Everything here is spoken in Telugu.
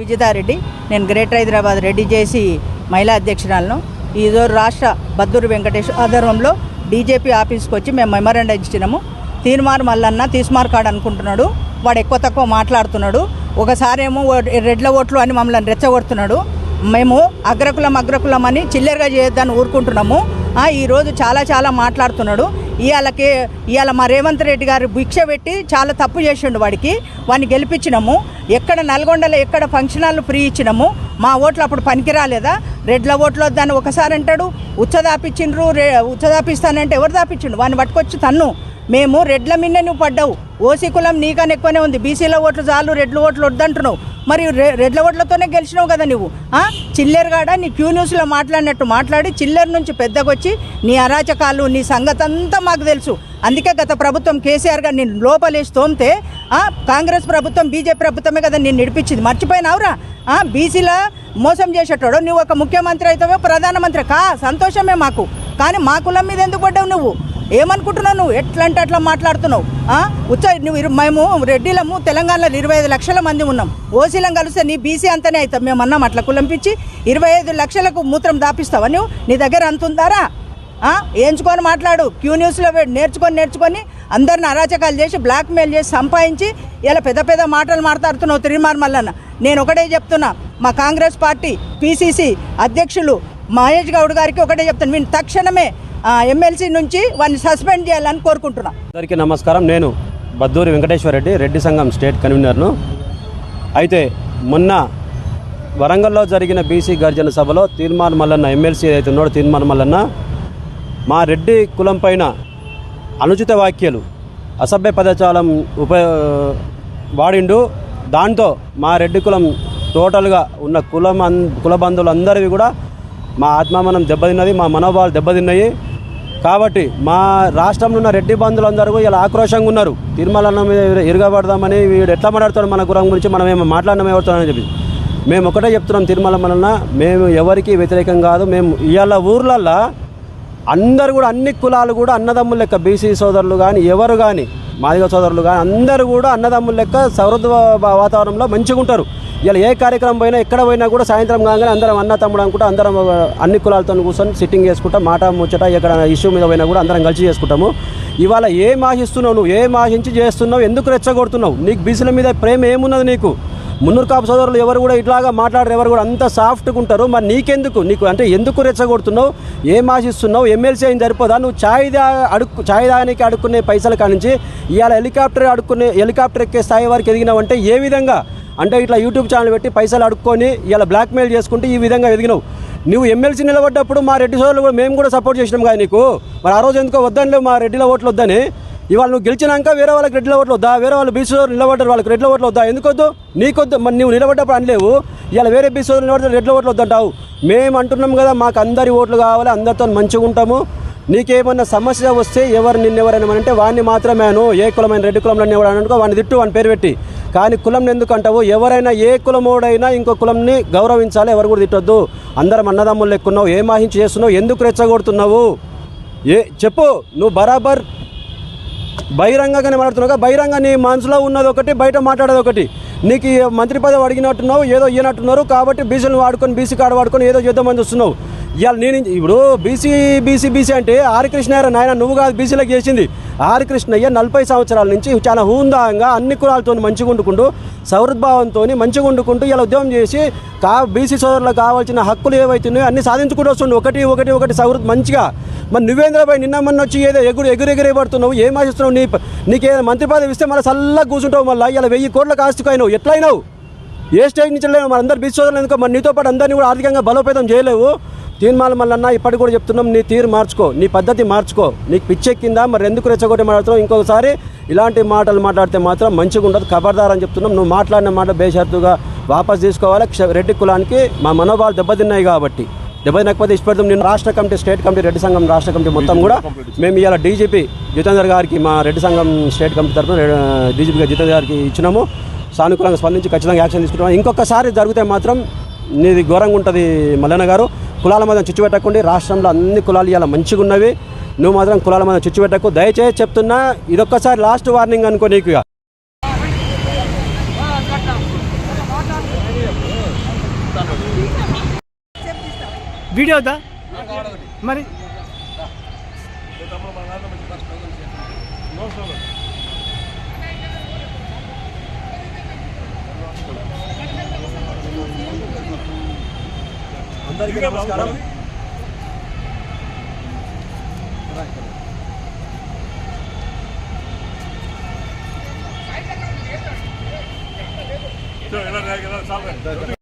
విజయతారెడ్డి, నేను గ్రేటర్ హైదరాబాద్ రెడ్డి జేసీ మహిళా అధ్యక్షురాలను. ఈరోజు రాష్ట్ర బద్దూరు వెంకటేష్ ఆధ్వర్యంలో డీజీపీ ఆఫీస్కి వచ్చి మేము మెమరాండం ఇచ్చినాము. తీన్మార్ మల్లన్న తీస్మార్ కాడు అనుకుంటున్నాడు, వాడు ఎక్కువ తక్కువ మాట్లాడుతున్నాడు. ఒకసారేమో రెడ్ల ఓట్లు అని మమ్మల్ని రెచ్చగొడుతున్నాడు. మేము అగ్రకులం అని చిల్లరగా చేయొద్దని ఊరుకుంటున్నాము. ఈరోజు చాలా మాట్లాడుతున్నాడు. ఇవాళ మా రేవంత్ రెడ్డి గారు భిక్ష పెట్టి చాలా తప్పు చేసిండు. వాడిని గెలిపించినాము. ఎక్కడ నల్గొండలో ఎక్కడ ఫంక్షన్ హాల్ ఫ్రీ ఇచ్చినాము. మా ఓట్లు అప్పుడు పనికిరాలేదా? రెడ్ల ఓట్లు వద్దని ఒకసారి అంటాడు. ఉచ్చదాపిస్తానంటే ఎవరు దాపించిండు? వాడిని పట్టుకొచ్చి తన్ను. మేము రెడ్ల మిన్నే నువ్వు పడ్డావు. ఓసీ కులం నీకన్నా ఎక్కువనే ఉంది. బీసీల ఓట్లు చాలు, రెడ్ల ఓట్లు వద్దంటున్నావు. మరి రెడ్ల ఓట్లతోనే గెలిచినావు కదా నువ్వు. చిల్లెరుగాడ నీ క్యూ న్యూస్లో మాట్లాడినట్టు మాట్లాడి చిల్లెరు నుంచి పెద్దగొచ్చి నీ అరాచకాలు, నీ సంగతి అంతా మాకు తెలుసు. అందుకే గత ప్రభుత్వం కేసీఆర్ గారు నేను లోపలేసి తోమితే కాంగ్రెస్ ప్రభుత్వం బీజేపీ ప్రభుత్వమే కదా నేను నడిపించింది. మర్చిపోయినావురా? బీసీల మోసం చేసేటాడు నువ్వు. ఒక ముఖ్యమంత్రి అవుతావో ప్రధానమంత్రి సంతోషమే మాకు. కానీ మా కులం మీద ఎందుకు పడ్డావు నువ్వు? ఏమనుకుంటున్నావు నువ్వు? ఎట్లా అంటే అట్లా మాట్లాడుతున్నావు. మేము రెడ్డిలము తెలంగాణలో 25 లక్షల మంది ఉన్నాం. ఓసీలం కలిస్తే నీ బీసీ అంతనే అవుతాం. మేము అన్నాం అట్లా కులంపించి 25 లక్షలకు మూత్రం దాపిస్తావా నువ్వు? నీ దగ్గర అంతుందారా? ఎంచుకొని మాట్లాడు. క్యూ న్యూస్లో నేర్చుకొని అందరిని అరాచకాలు చేసి బ్లాక్మెయిల్ చేసి సంపాదించి ఇలా పెద్ద మాటలు మాట్లాడుతున్నావు తిరుమార్ మల్లన్న. నేను ఒకటే చెప్తున్నా, మా కాంగ్రెస్ పార్టీ పిసిసి అధ్యక్షులు మహేష్ గౌడ్ గారికి ఒకటే చెప్తాను, వీళ్ళు తక్షణమే ఎమ్మెల్సీ నుంచి వాడిని సస్పెండ్ చేయాలని కోరుకుంటున్నా. అందరికీ నమస్కారం. నేను బద్దూరి వెంకటేశ్వర రెడ్డి, రెడ్డి సంఘం స్టేట్ కన్వీనర్ను. అయితే మొన్న వరంగల్లో జరిగిన బీసీ గర్జన సభలో తీన్మార్ మల్లన్న ఎమ్మెల్సీ ఏదైతే ఉన్నాడో తీన్మార్ మల్లన్న మా రెడ్డి కులం పైన అనుచిత వ్యాఖ్యలు, అసభ్య పదజాలం వాడిండు. దాంతో మా రెడ్డి కులం టోటల్గా ఉన్న కుల బంధువులందరివి కూడా మా ఆత్మామనం దెబ్బతిన్నది, మా మనోభావాలు దెబ్బతిన్నాయి. కాబట్టి మా రాష్ట్రంలో ఉన్న రెడ్డి బంధువులందరూ ఇలా ఆక్రోషంగా ఉన్నారు. తిరుమలన్న మీద ఇరగబడదామని, వీడు ఎట్లా మాట్లాడుతాడు మన కులం గురించి, మనం ఏమో మాట్లాడడం ఎవరుతామని చెప్పి మేము ఒకటే చెప్తున్నాం. తిరుమల మల్లన్న మేము ఎవరికి వ్యతిరేకం కాదు. మేము ఇవాళ ఊర్లల్లో అందరూ కూడా అన్ని కులాలు కూడా అన్నదమ్ముల లెక్క, బీసీ సోదరులు కానీ ఎవరు కానీ మాదిగ సోదరులు కానీ అందరూ కూడా అన్నదమ్ముల లెక్క సౌహృద వాతావరణంలో మంచిగా ఉంటారు. ఇలా ఏ కార్యక్రమం పోయినా ఎక్కడ పోయినా కూడా సాయంత్రం కాగానే అందరం అన్న తమ్ముడు అనుకుంటా అందరం అన్ని కులాలతో కూర్చొని సిట్టింగ్ చేసుకుంటాం. మాట ముచ్చట ఎక్కడ ఇష్యూ మీద పోయినా కూడా అందరం కలిసి చేసుకుంటాము. ఇవాళ ఏం ఆశిస్తున్నావు నువ్వు? ఏం ఆశించి చేస్తున్నావు? ఎందుకు రెచ్చగొడుతున్నావు? నీకు బీసీల మీద ప్రేమ ఏమున్నది నీకు? మున్నూరు కాపు సోదరులు ఎవరు కూడా ఇట్లాగా మాట్లాడరు, ఎవరు కూడా అంత సాఫ్ట్గా ఉంటారు. మరి నీకెందుకు? నీకు అంటే ఎందుకు రెచ్చగొడుతున్నావు? ఏం ఆశిస్తున్నావు? ఎమ్మెల్సీ అయిన సరిపోదా? నువ్వు ఛాయ్ దానికి అడుక్కునే పైసల కానించి ఇవాళ హెలికాప్టర్ ఎక్కే స్థాయి వరకు ఎదిగినావంటే ఏ విధంగా? అంటే ఇట్లా యూట్యూబ్ ఛానల్ పెట్టి పైసలు అడుక్కొని ఇలా బ్లాక్మెయిల్ చేసుకుంటే ఈ విధంగా ఎదిగినావు. నువ్వు ఎమ్మెల్సీ నిలబడ్డప్పుడు మా రెడ్డి సోదరులు కూడా మేము కూడా సపోర్ట్ చేసినాం కానీ నీకు. మరి ఆ రోజు ఎందుకో వద్దని లేవు మా రెడ్డిల ఓట్లు వద్దని. ఇవాళ నువ్వు గెలిచినాక వేరే వాళ్ళకి రెడ్ల ఓట్లు వద్దా? వేరే వాళ్ళు బీసీ సోదరులు నిలబడ్డారు, వాళ్ళకి రెడ్ల ఓట్లు వద్దా? ఎందుకొద్దు? నీకొద్దు. మరి నువ్వు నిలబడ్డప్పుడు అనలేవు. ఇవాళ వేరే బీసీ సోదరులు నిలబడితే రెడ్ల ఓట్లు వద్దంటావు. మేము అంటున్నాం కదా, మాకు అందరి ఓట్లు కావాలి, అందరితో మంచిగా ఉంటాము. నీకేమన్నా సమస్య వస్తే నిన్నెవరైనా అంటే వాడిని మాత్రమేను. ఏ కులమైన రెడ్డి కులంలో ఎవరైనా అనుకో వాడిని తిట్టు, వాడిని పేరు పెట్టి. కానీ కులం ఎందుకు అంటావు? ఎవరైనా ఏ కులమోడైనా ఇంకో కులంని గౌరవించాలి, ఎవరు కూడా తిట్టొద్దు. అందరం అన్నదమ్ములు లెక్కున్నావు. ఏం ఆహించి చేస్తున్నావు? ఎందుకు రెచ్చగొడుతున్నావు? చెప్పు. నువ్వు బరాబర్ బహిరంగంగానే మాట్లాడుతున్నావు. బహిరంగ నీ మనసులో ఉన్నది ఒకటి, బయట మాట్లాడేది ఒకటి. నీకు మంత్రి పదవి అడిగినట్టున్నావు, ఏదో ఇయ్యనట్టున్నారు. కాబట్టి బీసీలను వాడుకొని బీసీ కార్డు వాడుకొని ఏదో చేద్దామని చూస్తున్నావు. ఇవాళ నేను ఇప్పుడు బీసీ అంటే ఆర్ కృష్ణయ్య నాయన, నువ్వు కాదు బీసీలకు చేసింది. ఆర్ కృష్ణయ్య 40 సంవత్సరాల నుంచి చాలా హూందాంగా అన్ని కులాలతో మంచిగా వండుకుంటూ సౌహృద్భావంతో మంచిగా వండుకుంటూ ఇలా ఉద్యమం చేసి బీసీ సోదరులకు కావాల్సిన హక్కులు ఏవైతున్నాయో అన్ని సాధించుకుంటూ వస్తుండు. ఒకటి సౌహృద్ మంచిగా. మరి నువ్వేంద్రబాయ్ నిన్న మొన్న వచ్చి ఏదో ఎగురెగిరేపడుతున్నావు. ఏం ఆశిస్తున్నావు? నీకేదో మంత్రి పదవి ఇస్తే మళ్ళీ చల్లగా కూర్చుంటావు. మళ్ళీ ఇలా 1000 కోట్లకు ఆస్తికైనావు. ఎట్లయినావు? ఏ స్టేజ్ నుంచి లేవు? మరి అందరు బీసీ సోదరులు ఎందుకో మరి నీతో పాటు అందరినీ కూడా ఆర్థికంగా బలోపేతం చేయలేవు. తీన్మార్ మల్లన్న ఇప్పటికి కూడా చెప్తున్నాం, నీ తీరు మార్చుకో, నీ పద్ధతి మార్చుకో. నీకు పిచ్చెక్కిందా? మరి ఎందుకు రెచ్చగొట్టి మాట్లాడుతున్నావు? ఇంకొకసారి ఇలాంటి మాటలు మాట్లాడితే మాత్రం మంచిగా ఉండదు. ఖబర్దార్ అని చెప్తున్నాం. నువ్వు మాట్లాడిన మాట బేషరతుగా వాపస్ తీసుకోవాలి. రెడ్డి కులానికి మా మనోభావాలు దెబ్బతిన్నాయి కాబట్టి. దెబ్బతినకపోతే ఇష్టపడతాం. నేను రాష్ట్ర కమిటీ, స్టేట్ కమిటీ, రెడ్డి సంఘం రాష్ట్ర కమిటీ మొత్తం కూడా మేము ఇవాళ డీజీపీ జితేందర్ గారికి, మా రెడ్డి సంఘం స్టేట్ కమిటీ తరఫున డీజీపీగా జితేందర్ గారికి ఇచ్చినాము. సానుకూలంగా స్పందించి ఖచ్చితంగా యాక్షన్ తీసుకుంటాం. ఇంకొకసారి జరిగితే మాత్రం నీది ఘోరంగా ఉంటుంది. మల్లన్న గారు, కులాల మధ్య చిచ్చు పెట్టకండి. రాష్ట్రంలో అన్ని కులాలు ఇలా మంచిగా ఉన్నవి. నువ్వు మాత్రం కులాల మధ్య చిచ్చు పెట్టకు. దయచేసి చెప్తున్నా, ఇదొక్కసారి లాస్ట్ వార్నింగ్ అనుకో నీకు. వీడియో వద్దా మరి అందరికీ నమస్కారం. ఎలా